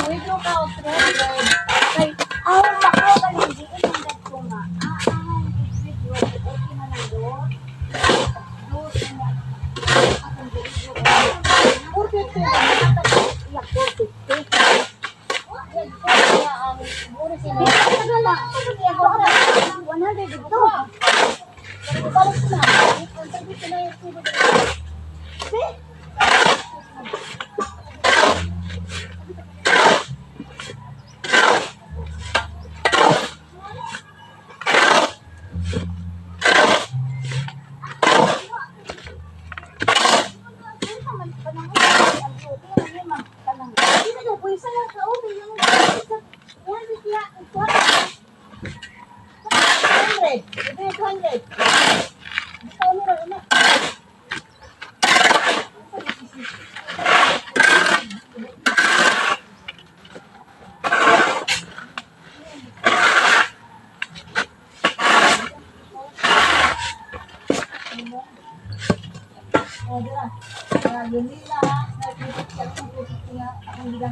withdraw ka o 300. Kay, bako ka lang, di ko nang ko nga. Withdraw, okay man lang doon. Doon, akong withdraw. 450 lang, iyak 450. Mura sila. Tagal lang, iyak 100 dito. Balik ko na. Contribute ko na yung sibod. See? Oh, dira. Yun nila.